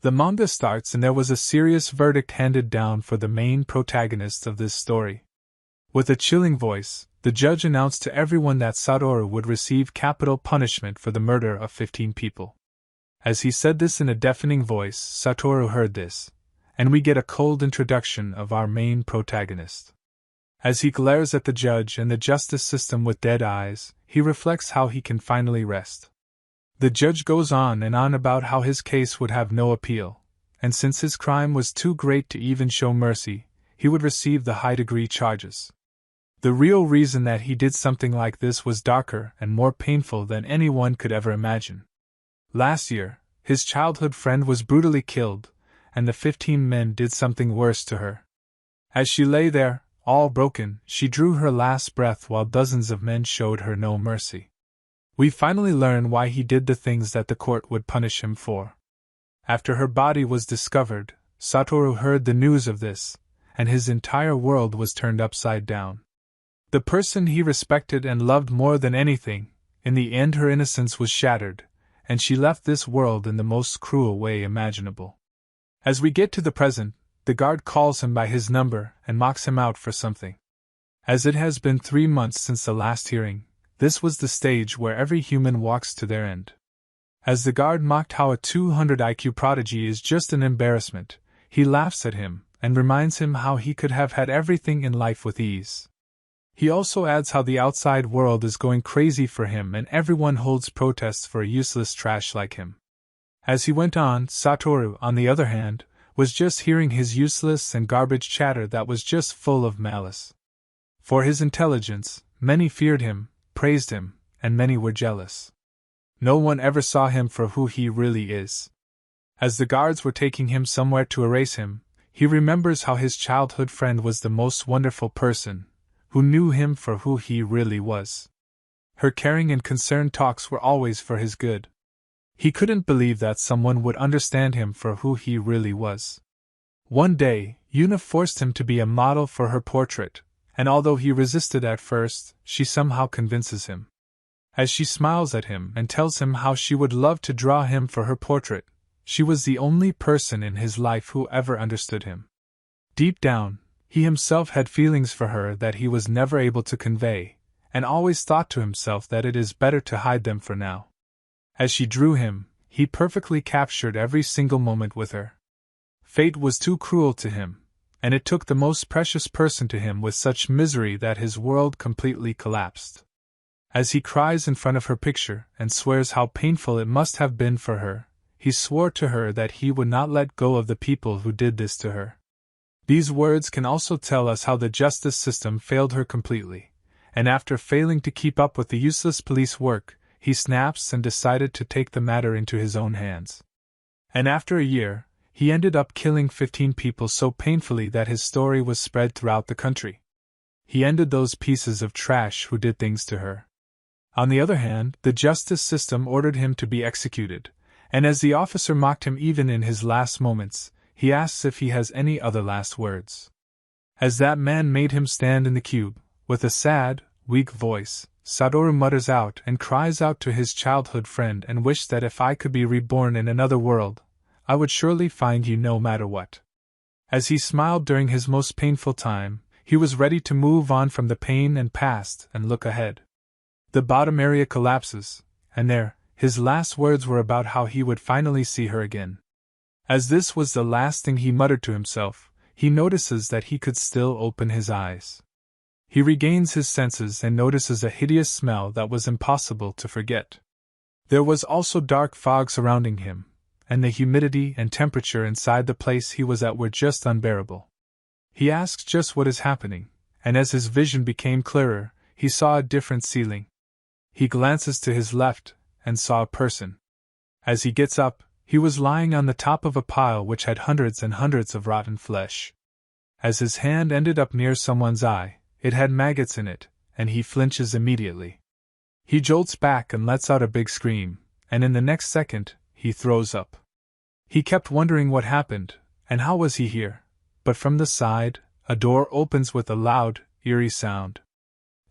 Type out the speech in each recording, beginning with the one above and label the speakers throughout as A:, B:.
A: The manga starts and there was a serious verdict handed down for the main protagonist of this story. With a chilling voice, the judge announced to everyone that Satoru would receive capital punishment for the murder of 15 people. As he said this in a deafening voice, Satoru heard this, and we get a cold introduction of our main protagonist. As he glares at the judge and the justice system with dead eyes, he reflects how he can finally rest. The judge goes on and on about how his case would have no appeal, and since his crime was too great to even show mercy, he would receive the high-degree charges. The real reason that he did something like this was darker and more painful than anyone could ever imagine. Last year, his childhood friend was brutally killed, and the 15 men did something worse to her. As she lay there, all broken, she drew her last breath while dozens of men showed her no mercy. We finally learn why he did the things that the court would punish him for. After her body was discovered, Satoru heard the news of this, and his entire world was turned upside down. The person he respected and loved more than anything, in the end her innocence was shattered, and she left this world in the most cruel way imaginable. As we get to the present, the guard calls him by his number and mocks him out for something. As it has been 3 months since the last hearing, this was the stage where every human walks to their end. As the guard mocked how a 200 IQ prodigy is just an embarrassment, he laughs at him and reminds him how he could have had everything in life with ease. He also adds how the outside world is going crazy for him and everyone holds protests for a useless trash like him. As he went on, Satoru, on the other hand, was just hearing his useless and garbage chatter that was just full of malice. For his intelligence, many feared him, praised him, and many were jealous. No one ever saw him for who he really is. As the guards were taking him somewhere to erase him, he remembers how his childhood friend was the most wonderful person, who knew him for who he really was. Her caring and concerned talks were always for his good. He couldn't believe that someone would understand him for who he really was. One day, Yuna forced him to be a model for her portrait, and although he resisted at first, she somehow convinces him. As she smiles at him and tells him how she would love to draw him for her portrait, she was the only person in his life who ever understood him. Deep down, he himself had feelings for her that he was never able to convey, and always thought to himself that it is better to hide them for now. As she drew him, he perfectly captured every single moment with her. Fate was too cruel to him, and it took the most precious person to him with such misery that his world completely collapsed. As he cries in front of her picture and swears how painful it must have been for her, he swore to her that he would not let go of the people who did this to her. These words can also tell us how the justice system failed her completely, and after failing to keep up with the useless police work, he snaps and decided to take the matter into his own hands. And after a year, he ended up killing 15 people so painfully that his story was spread throughout the country. He ended those pieces of trash who did things to her. On the other hand, the justice system ordered him to be executed, and as the officer mocked him even in his last moments, he asks if he has any other last words. As that man made him stand in the cube, with a sad, weak voice, Satoru mutters out and cries out to his childhood friend and wished that if I could be reborn in another world, I would surely find you no matter what. As he smiled during his most painful time, he was ready to move on from the pain and past and look ahead. The bottom area collapses, and there, his last words were about how he would finally see her again. As this was the last thing he muttered to himself, he notices that he could still open his eyes. He regains his senses and notices a hideous smell that was impossible to forget. There was also dark fog surrounding him, and the humidity and temperature inside the place he was at were just unbearable. He asks just what is happening, and as his vision became clearer, he saw a different ceiling. He glances to his left, and saw a person. As he gets up, he was lying on the top of a pile which had hundreds and hundreds of rotten flesh. As his hand ended up near someone's eye, it had maggots in it, and he flinches immediately. He jolts back and lets out a big scream, and in the next second, he throws up. He kept wondering what happened, and how was he here, but from the side, a door opens with a loud, eerie sound.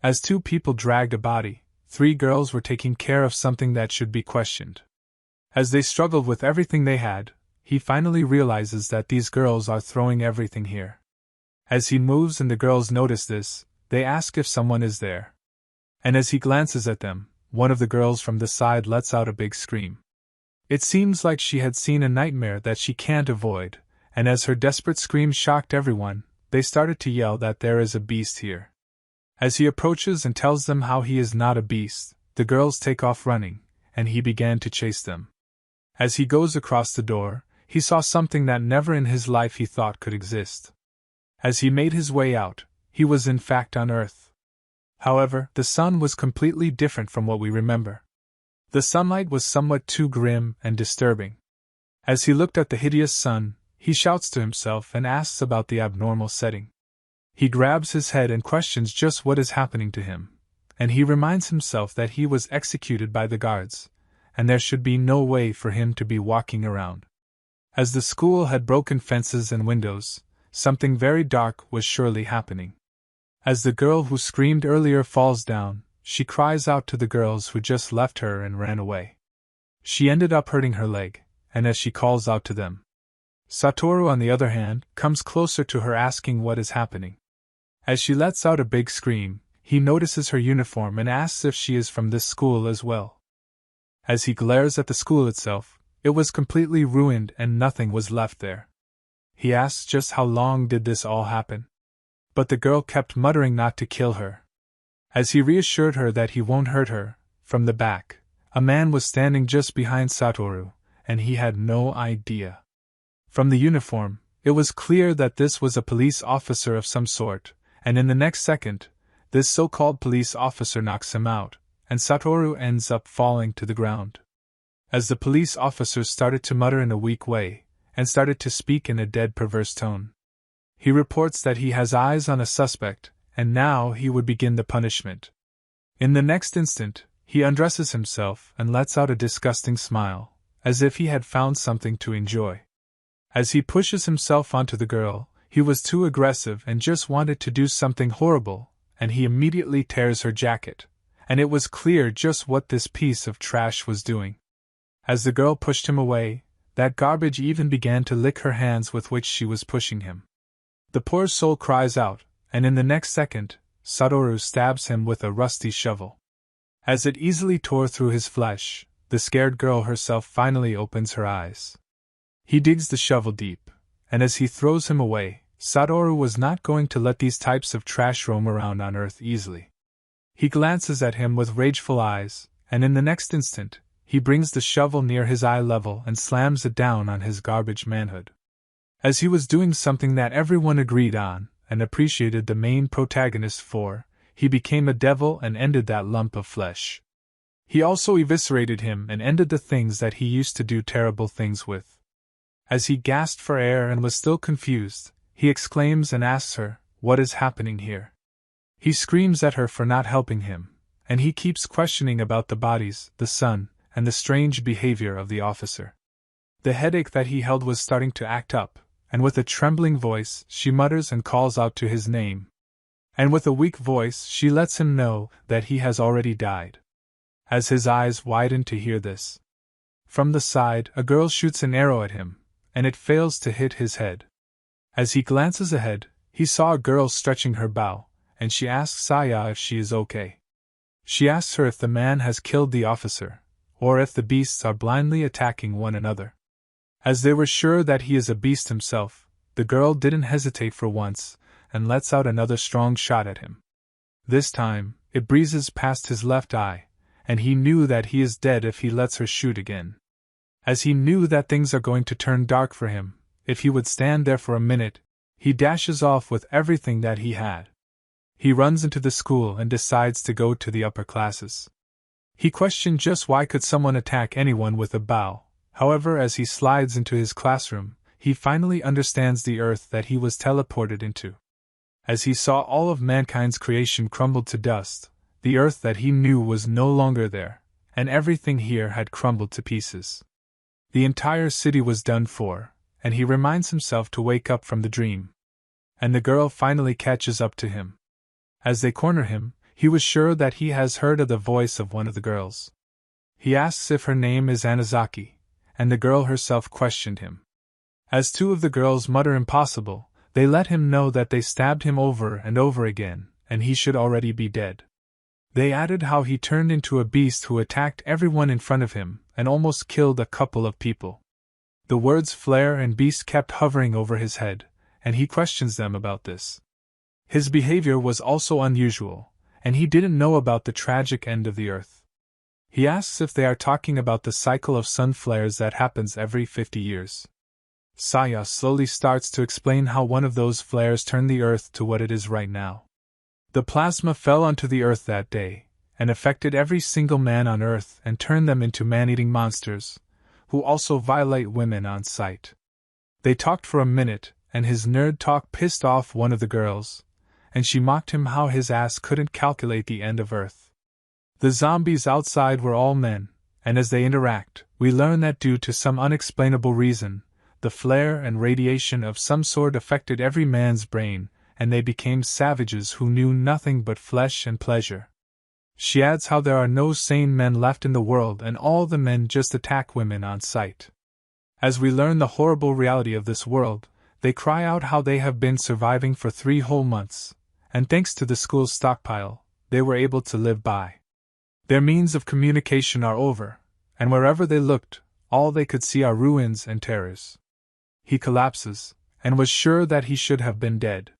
A: As two people dragged a body, 3 girls were taking care of something that should be questioned. As they struggled with everything they had, he finally realizes that these girls are throwing everything here. As he moves and the girls notice this, they ask if someone is there. And as he glances at them, one of the girls from the side lets out a big scream. It seems like she had seen a nightmare that she can't avoid, and as her desperate scream shocked everyone, they started to yell that there is a beast here. As he approaches and tells them how he is not a beast, the girls take off running, and he began to chase them. As he goes across the door, he saw something that never in his life he thought could exist. As he made his way out, he was in fact on Earth. However, the sun was completely different from what we remember. The sunlight was somewhat too grim and disturbing. As he looked at the hideous sun, he shouts to himself and asks about the abnormal setting. He grabs his head and questions just what is happening to him, and he reminds himself that he was executed by the guards, and there should be no way for him to be walking around. As the school had broken fences and windows, something very dark was surely happening. As the girl who screamed earlier falls down, she cries out to the girls who just left her and ran away. She ended up hurting her leg, and as she calls out to them, Satoru, on the other hand, comes closer to her asking what is happening. As she lets out a big scream, he notices her uniform and asks if she is from this school as well. As he glares at the school itself, it was completely ruined and nothing was left there. He asks just how long did this all happen? But the girl kept muttering not to kill her. As he reassured her that he won't hurt her, from the back, a man was standing just behind Satoru, and he had no idea. From the uniform, it was clear that this was a police officer of some sort, and in the next second, this so-called police officer knocks him out, and Satoru ends up falling to the ground. As the police officer started to mutter in a weak way, and started to speak in a dead perverse tone, he reports that he has eyes on a suspect, and now he would begin the punishment. In the next instant, he undresses himself and lets out a disgusting smile, as if he had found something to enjoy. As he pushes himself onto the girl, he was too aggressive and just wanted to do something horrible, and he immediately tears her jacket, and it was clear just what this piece of trash was doing. As the girl pushed him away, that garbage even began to lick her hands with which she was pushing him. The poor soul cries out, and in the next second, Satoru stabs him with a rusty shovel. As it easily tore through his flesh, the scared girl herself finally opens her eyes. He digs the shovel deep, and as he throws him away, Satoru was not going to let these types of trash roam around on Earth easily. He glances at him with rageful eyes, and in the next instant, he brings the shovel near his eye level and slams it down on his garbage manhood. As he was doing something that everyone agreed on, and appreciated the main protagonist for, he became a devil and ended that lump of flesh. He also eviscerated him and ended the things that he used to do terrible things with. As he gasped for air and was still confused, he exclaims and asks her, "What is happening here?" He screams at her for not helping him, and he keeps questioning about the bodies, the sun, and the strange behavior of the officer. The headache that he held was starting to act up, and with a trembling voice, she mutters and calls out to his name. And with a weak voice, she lets him know that he has already died. As his eyes widen to hear this, from the side, a girl shoots an arrow at him, and it fails to hit his head. As he glances ahead, he saw a girl stretching her bow, and she asks Saya if she is okay. She asks her if the man has killed the officer, or if the beasts are blindly attacking one another. As they were sure that he is a beast himself, the girl didn't hesitate for once, and lets out another strong shot at him. This time, it breezes past his left eye, and he knew that he is dead if he lets her shoot again. As he knew that things are going to turn dark for him, if he would stand there for a minute, he dashes off with everything that he had. He runs into the school and decides to go to the upper classes. He questioned just why could someone attack anyone with a bow. However, as he slides into his classroom, he finally understands the Earth that he was teleported into. As he saw all of mankind's creation crumbled to dust, the Earth that he knew was no longer there, and everything here had crumbled to pieces. The entire city was done for, and he reminds himself to wake up from the dream. And the girl finally catches up to him. As they corner him, he was sure that he has heard of the voice of one of the girls. He asks if her name is Anazaki, and the girl herself questioned him. As two of the girls mutter impossible, they let him know that they stabbed him over and over again, and he should already be dead. They added how he turned into a beast who attacked everyone in front of him, and almost killed a couple of people. The words flare and beast kept hovering over his head, and he questions them about this. His behavior was also unusual, and he didn't know about the tragic end of the earth. He asks if they are talking about the cycle of sun flares that happens every 50 years. Saya slowly starts to explain how one of those flares turned the earth to what it is right now. The plasma fell onto the earth that day, and affected every single man on earth and turned them into man-eating monsters, who also violate women on sight. They talked for a minute, and his nerd talk pissed off one of the girls, and she mocked him how his ass couldn't calculate the end of Earth. The zombies outside were all men, and as they interact, we learn that due to some unexplainable reason, the flare and radiation of some sort affected every man's brain, and they became savages who knew nothing but flesh and pleasure. She adds how there are no sane men left in the world and all the men just attack women on sight. As we learn the horrible reality of this world, they cry out how they have been surviving for 3 whole months, and thanks to the school's stockpile, they were able to live by. Their means of communication are over, and wherever they looked, all they could see are ruins and terrors. He collapses, and was sure that he should have been dead.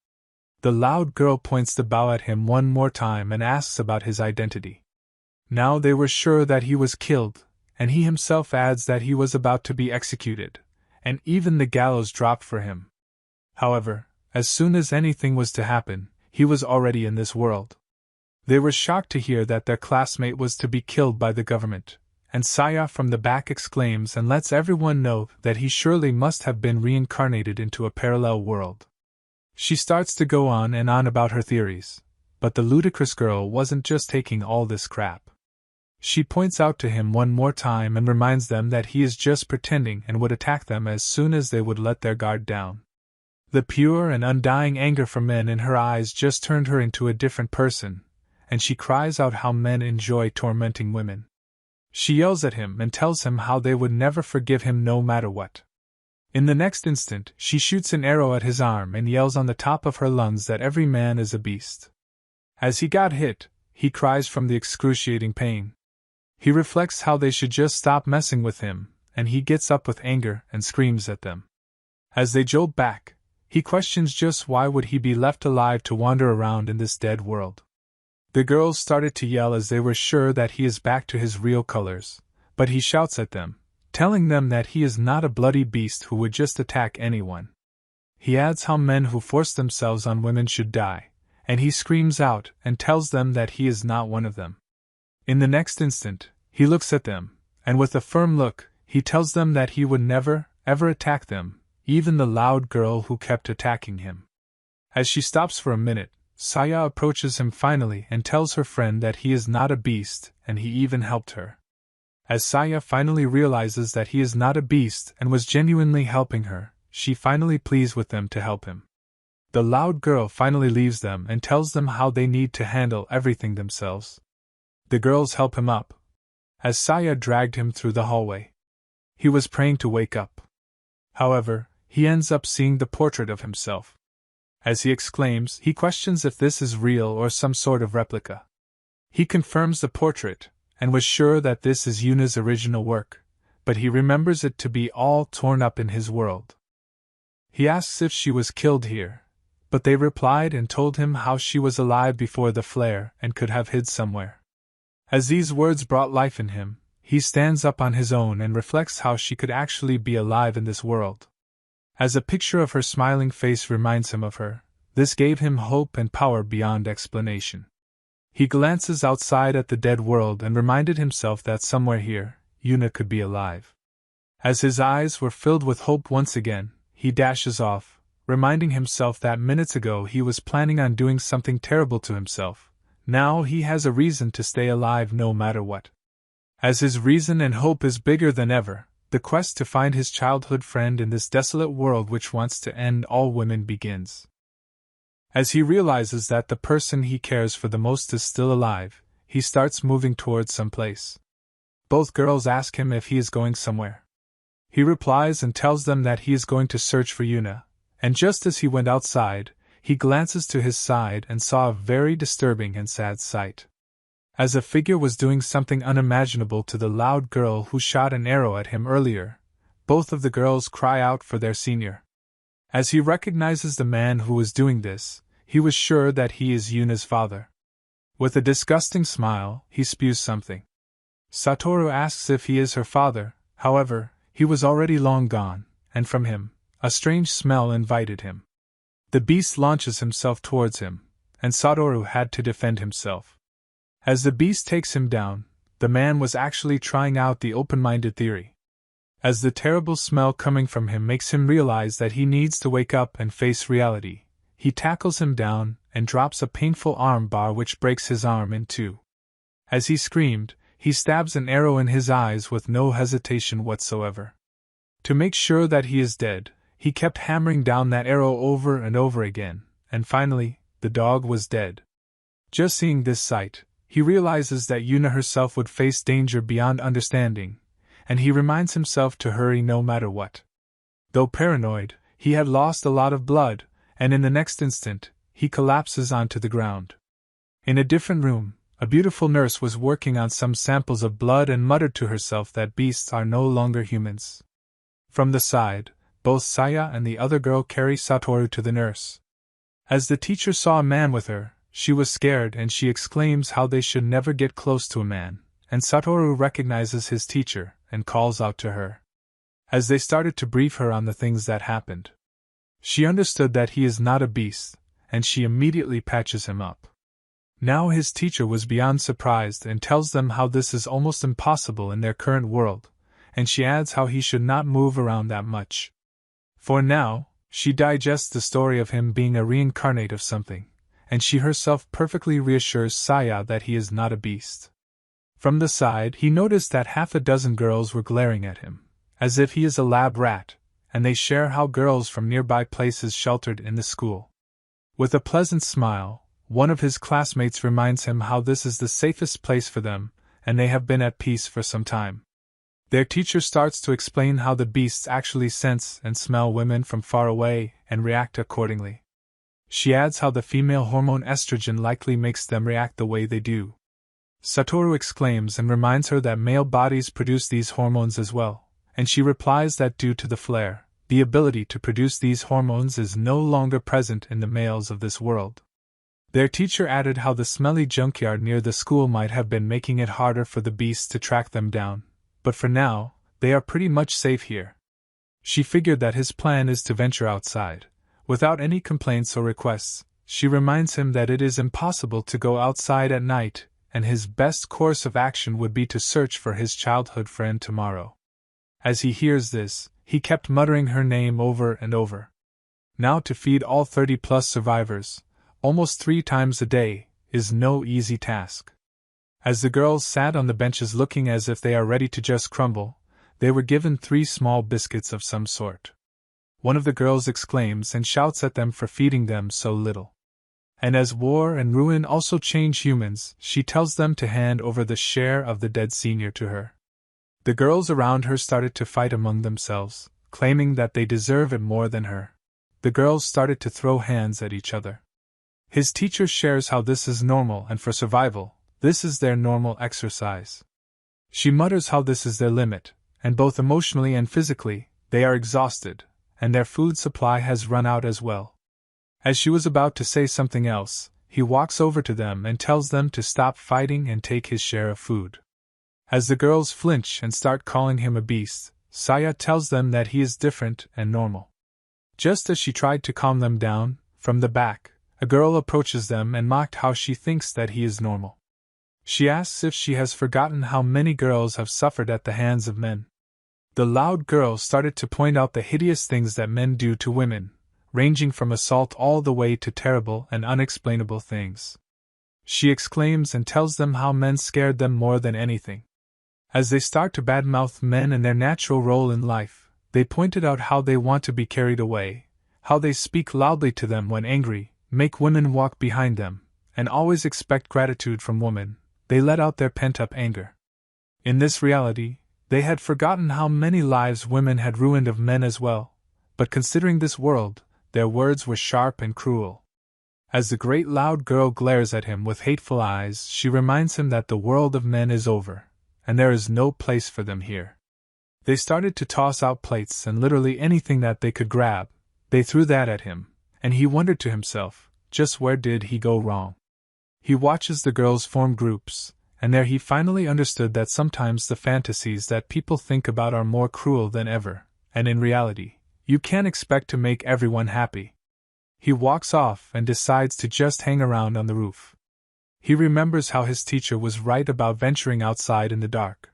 A: The loud girl points the bow at him one more time and asks about his identity. Now they were sure that he was killed, and he himself adds that he was about to be executed, and even the gallows dropped for him. However, as soon as anything was to happen, he was already in this world. They were shocked to hear that their classmate was to be killed by the government, and Saya from the back exclaims and lets everyone know that he surely must have been reincarnated into a parallel world. She starts to go on and on about her theories, but the ludicrous girl wasn't just taking all this crap. She points out to him one more time and reminds them that he is just pretending and would attack them as soon as they would let their guard down. The pure and undying anger for men in her eyes just turned her into a different person, and she cries out how men enjoy tormenting women. She yells at him and tells him how they would never forgive him no matter what. In the next instant, she shoots an arrow at his arm and yells on the top of her lungs that every man is a beast. As he got hit, he cries from the excruciating pain. He reflects how they should just stop messing with him, and he gets up with anger and screams at them. As they jolt back, he questions just why would he be left alive to wander around in this dead world. The girls started to yell as they were sure that he is back to his real colors, but he shouts at them, telling them that he is not a bloody beast who would just attack anyone. He adds how men who force themselves on women should die, and he screams out and tells them that he is not one of them. In the next instant, he looks at them, and with a firm look, he tells them that he would never, ever attack them, even the loud girl who kept attacking him. As she stops for a minute, Saya approaches him finally and tells her friend that he is not a beast, and he even helped her. As Saya finally realizes that he is not a beast and was genuinely helping her, she finally pleads with them to help him. The loud girl finally leaves them and tells them how they need to handle everything themselves. The girls help him up, as Saya dragged him through the hallway. He was praying to wake up. However, he ends up seeing the portrait of himself. As he exclaims, he questions if this is real or some sort of replica. He confirms the portrait, and was sure that this is Yuna's original work, but he remembers it to be all torn up in his world. He asks if she was killed here, but they replied and told him how she was alive before the flare and could have hid somewhere. As these words brought life in him, he stands up on his own and reflects how she could actually be alive in this world. As a picture of her smiling face reminds him of her, this gave him hope and power beyond explanation. He glances outside at the dead world and reminded himself that somewhere here, Yuna could be alive. As his eyes were filled with hope once again, he dashes off, reminding himself that minutes ago he was planning on doing something terrible to himself. Now he has a reason to stay alive no matter what. As his reason and hope is bigger than ever, the quest to find his childhood friend in this desolate world which wants to end all women begins. As he realizes that the person he cares for the most is still alive, he starts moving towards some place. Both girls ask him if he is going somewhere. He replies and tells them that he is going to search for Yuna, and just as he went outside, he glances to his side and saw a very disturbing and sad sight. As a figure was doing something unimaginable to the loud girl who shot an arrow at him earlier, both of the girls cry out for their senior. As he recognizes the man who was doing this, he was sure that he is Yuna's father. With a disgusting smile, he spews something. Satoru asks if he is her father, however, he was already long gone, and from him, a strange smell invited him. The beast launches himself towards him, and Satoru had to defend himself. As the beast takes him down, the man was actually trying out the open-minded theory. As the terrible smell coming from him makes him realize that he needs to wake up and face reality, he tackles him down and drops a painful arm bar which breaks his arm in two. As he screamed, he stabs an arrow in his eyes with no hesitation whatsoever. To make sure that he is dead, he kept hammering down that arrow over and over again, and finally, the dog was dead. Just seeing this sight, he realizes that Yuna herself would face danger beyond understanding, and he reminds himself to hurry no matter what. Though paranoid, he had lost a lot of blood, and in the next instant, he collapses onto the ground. In a different room, a beautiful nurse was working on some samples of blood and muttered to herself that beasts are no longer humans. From the side, both Saya and the other girl carry Satoru to the nurse. As the teacher saw a man with her, she was scared and she exclaims how they should never get close to a man, and Satoru recognizes his teacher and calls out to her. As they started to brief her on the things that happened, she understood that he is not a beast, and she immediately patches him up. Now his teacher was beyond surprised and tells them how this is almost impossible in their current world, and she adds how he should not move around that much. For now, she digests the story of him being a reincarnate of something, and she herself perfectly reassures Saya that he is not a beast. From the side, he noticed that half a dozen girls were glaring at him, as if he is a lab rat, and they share how girls from nearby places sheltered in the school. With a pleasant smile, one of his classmates reminds him how this is the safest place for them, and they have been at peace for some time. Their teacher starts to explain how the beasts actually sense and smell women from far away and react accordingly. She adds how the female hormone estrogen likely makes them react the way they do. Satoru exclaims and reminds her that male bodies produce these hormones as well, and she replies that due to the flare, the ability to produce these hormones is no longer present in the males of this world. Their teacher added how the smelly junkyard near the school might have been making it harder for the beasts to track them down, but for now, they are pretty much safe here. She figured that his plan is to venture outside. Without any complaints or requests, she reminds him that it is impossible to go outside at night, and his best course of action would be to search for his childhood friend tomorrow. As he hears this, he kept muttering her name over and over. Now to feed all 30-plus survivors, almost 3 times a day, is no easy task. As the girls sat on the benches looking as if they are ready to just crumble, they were given 3 small biscuits of some sort. One of the girls exclaims and shouts at them for feeding them so little. And as war and ruin also change humans, she tells them to hand over the share of the dead senior to her. The girls around her started to fight among themselves, claiming that they deserve it more than her. The girls started to throw hands at each other. His teacher shares how this is normal and for survival, this is their normal exercise. She mutters how this is their limit, and both emotionally and physically, they are exhausted, and their food supply has run out as well. As she was about to say something else, he walks over to them and tells them to stop fighting and take his share of food. As the girls flinch and start calling him a beast, Saya tells them that he is different and normal. Just as she tried to calm them down, from the back, a girl approaches them and mocked how she thinks that he is normal. She asks if she has forgotten how many girls have suffered at the hands of men. The loud girl started to point out the hideous things that men do to women, ranging from assault all the way to terrible and unexplainable things. She exclaims and tells them how men scared them more than anything. As they start to badmouth men and their natural role in life, they pointed out how they want to be carried away, how they speak loudly to them when angry, make women walk behind them, and always expect gratitude from women. They let out their pent-up anger. In this reality, They had forgotten how many lives women had ruined of men as well, but considering this world, their words were sharp and cruel. As the great loud girl glares at him with hateful eyes, she reminds him that the world of men is over, and there is no place for them here. They started to toss out plates and literally anything that they could grab. They threw that at him, and he wondered to himself, just where did he go wrong? He watches the girls form groups, and there he finally understood that sometimes the fantasies that people think about are more cruel than ever, and in reality, you can't expect to make everyone happy. He walks off and decides to just hang around on the roof. He remembers how his teacher was right about venturing outside in the dark.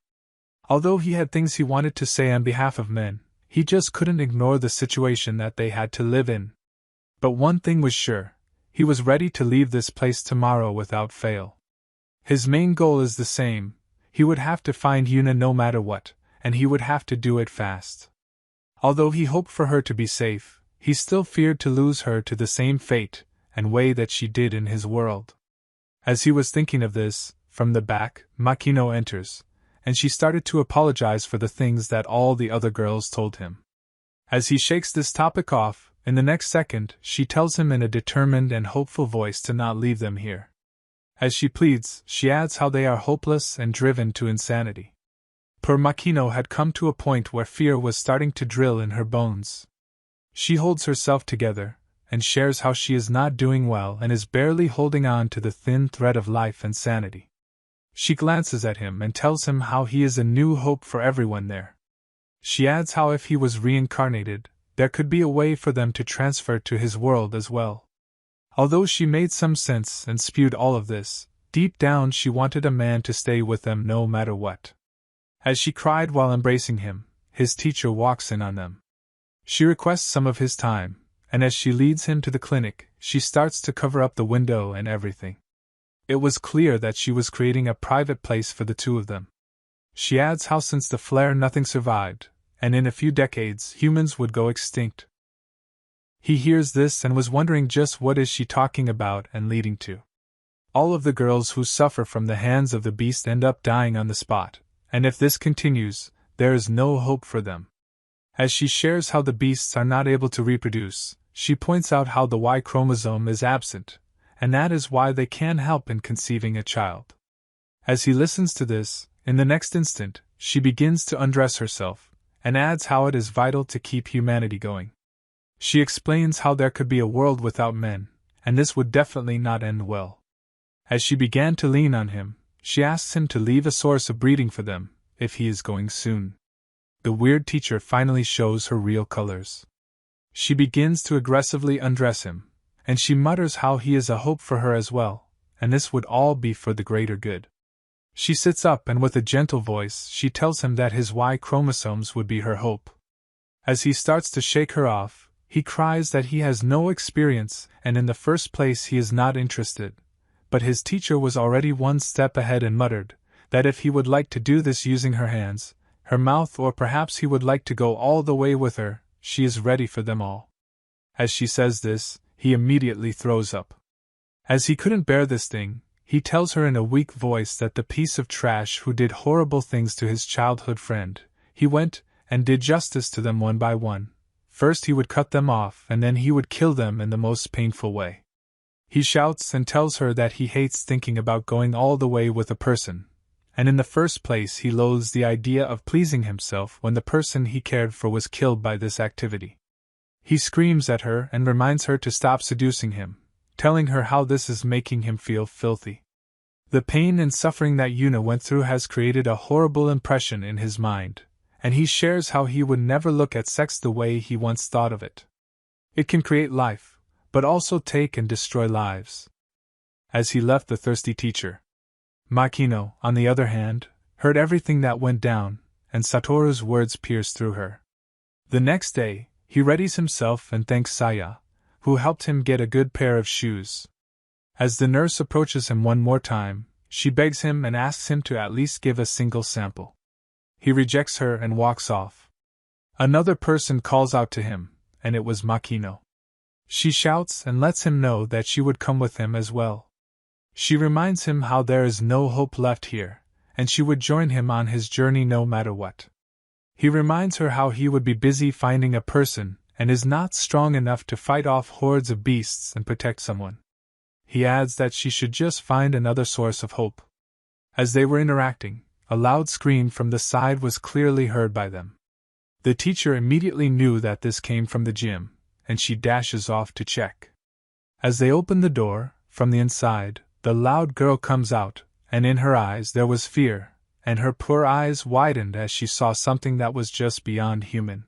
A: Although he had things he wanted to say on behalf of men, he just couldn't ignore the situation that they had to live in. But one thing was sure, he was ready to leave this place tomorrow without fail. His main goal is the same, he would have to find Yuna no matter what, and he would have to do it fast. Although he hoped for her to be safe, he still feared to lose her to the same fate and way that she did in his world. As he was thinking of this, from the back, Makino enters, and she started to apologize for the things that all the other girls told him. As he shakes this topic off, in the next second, she tells him in a determined and hopeful voice to not leave them here. As she pleads, she adds how they are hopeless and driven to insanity. Poor Makino had come to a point where fear was starting to drill in her bones. She holds herself together, and shares how she is not doing well and is barely holding on to the thin thread of life and sanity. She glances at him and tells him how he is a new hope for everyone there. She adds how if he was reincarnated, there could be a way for them to transfer to his world as well. Although she made some sense and spewed all of this, deep down she wanted a man to stay with them no matter what. As she cried while embracing him, his teacher walks in on them. She requests some of his time, and as she leads him to the clinic, she starts to cover up the window and everything. It was clear that she was creating a private place for the two of them. She adds how since the flare nothing survived, and in a few decades humans would go extinct. He hears this and was wondering just what is she talking about and leading to. All of the girls who suffer from the hands of the beast end up dying on the spot, and if this continues, there is no hope for them. As she shares how the beasts are not able to reproduce, she points out how the Y chromosome is absent, and that is why they can't help in conceiving a child. As he listens to this, in the next instant, she begins to undress herself, and adds how it is vital to keep humanity going. She explains how there could be a world without men, and this would definitely not end well. As she began to lean on him, she asks him to leave a source of breeding for them, if he is going soon. The weird teacher finally shows her real colors. She begins to aggressively undress him, and she mutters how he is a hope for her as well, and this would all be for the greater good. She sits up and with a gentle voice she tells him that his Y chromosomes would be her hope. As he starts to shake her off, he cries that he has no experience and in the first place he is not interested, but his teacher was already one step ahead and muttered that if he would like to do this using her hands, her mouth, or perhaps he would like to go all the way with her, she is ready for them all. As she says this, he immediately throws up. As he couldn't bear this thing, he tells her in a weak voice that the piece of trash who did horrible things to his childhood friend, he went and did justice to them one by one. First he would cut them off and then he would kill them in the most painful way. He shouts and tells her that he hates thinking about going all the way with a person, and in the first place he loathes the idea of pleasing himself when the person he cared for was killed by this activity. He screams at her and reminds her to stop seducing him, telling her how this is making him feel filthy. The pain and suffering that Yuna went through has created a horrible impression in his mind, and he shares how he would never look at sex the way he once thought of it. It can create life, but also take and destroy lives. As he left the thirsty teacher, Makino, on the other hand, heard everything that went down, and Satoru's words pierced through her. The next day, he readies himself and thanks Saya, who helped him get a good pair of shoes. As the nurse approaches him one more time, she begs him and asks him to at least give a single sample. He rejects her and walks off. Another person calls out to him, and it was Makino. She shouts and lets him know that she would come with him as well. She reminds him how there is no hope left here, and she would join him on his journey no matter what. He reminds her how he would be busy finding a person and is not strong enough to fight off hordes of beasts and protect someone. He adds that she should just find another source of hope. As they were interacting, a loud scream from the side was clearly heard by them. The teacher immediately knew that this came from the gym, and she dashes off to check. As they open the door, from the inside, the loud girl comes out, and in her eyes there was fear, and her poor eyes widened as she saw something that was just beyond human.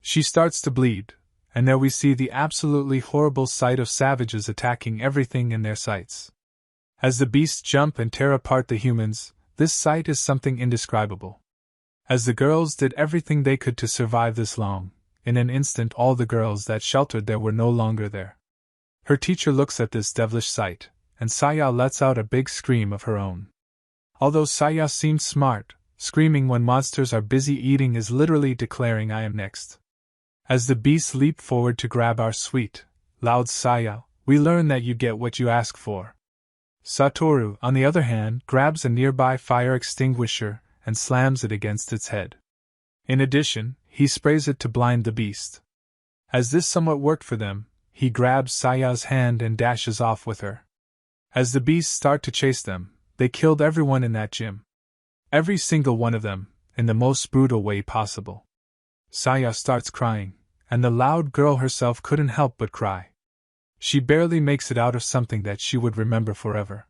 A: She starts to bleed, and there we see the absolutely horrible sight of savages attacking everything in their sights. As the beasts jump and tear apart the humans, this sight is something indescribable. As the girls did everything they could to survive this long, in an instant all the girls that sheltered there were no longer there. Her teacher looks at this devilish sight, and Saya lets out a big scream of her own. Although Saya seems smart, screaming when monsters are busy eating is literally declaring I am next. As the beasts leap forward to grab our sweet, loud Saya, we learn that you get what you ask for. Satoru, on the other hand, grabs a nearby fire extinguisher and slams it against its head. In addition, he sprays it to blind the beast. As this somewhat worked for them, he grabs Saya's hand and dashes off with her. As the beasts start to chase them, they killed everyone in that gym. Every single one of them, in the most brutal way possible. Saya starts crying, and the loud girl herself couldn't help but cry. She barely makes it out of something that she would remember forever.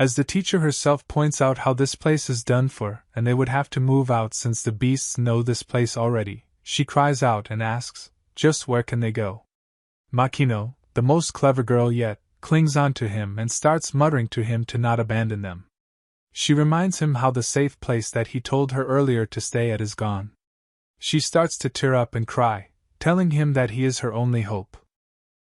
A: As the teacher herself points out how this place is done for and they would have to move out since the beasts know this place already, she cries out and asks, just where can they go? Makino, the most clever girl yet, clings on to him and starts muttering to him to not abandon them. She reminds him how the safe place that he told her earlier to stay at is gone. She starts to tear up and cry, telling him that he is her only hope.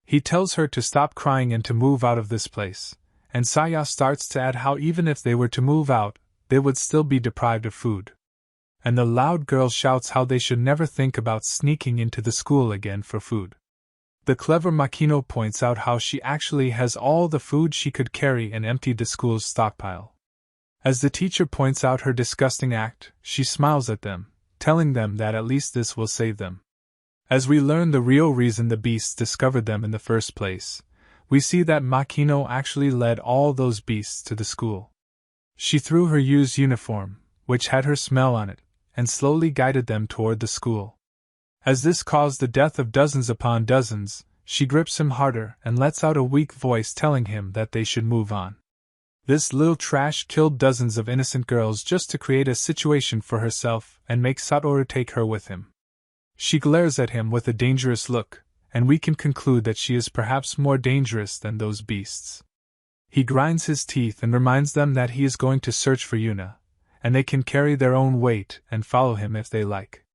A: He tells her to stop crying and to move out of this place, and Saya starts to add how even if they were to move out, they would still be deprived of food. And the loud girl shouts how they should never think about sneaking into the school again for food. The clever Makino points out how she actually has all the food she could carry and emptied the school's stockpile. As the teacher points out her disgusting act, she smiles at them, telling them that at least this will save them. As we learn the real reason the beasts discovered them in the first place, we see that Makino actually led all those beasts to the school. She threw her used uniform, which had her smell on it, and slowly guided them toward the school. As this caused the death of dozens upon dozens, she grips him harder and lets out a weak voice telling him that they should move on. This little trash killed dozens of innocent girls just to create a situation for herself and make Satoru take her with him. She glares at him with a dangerous look, and we can conclude that she is perhaps more dangerous than those beasts. He grinds his teeth and reminds them that he is going to search for Yuna, and they can carry their own weight and follow him if they like.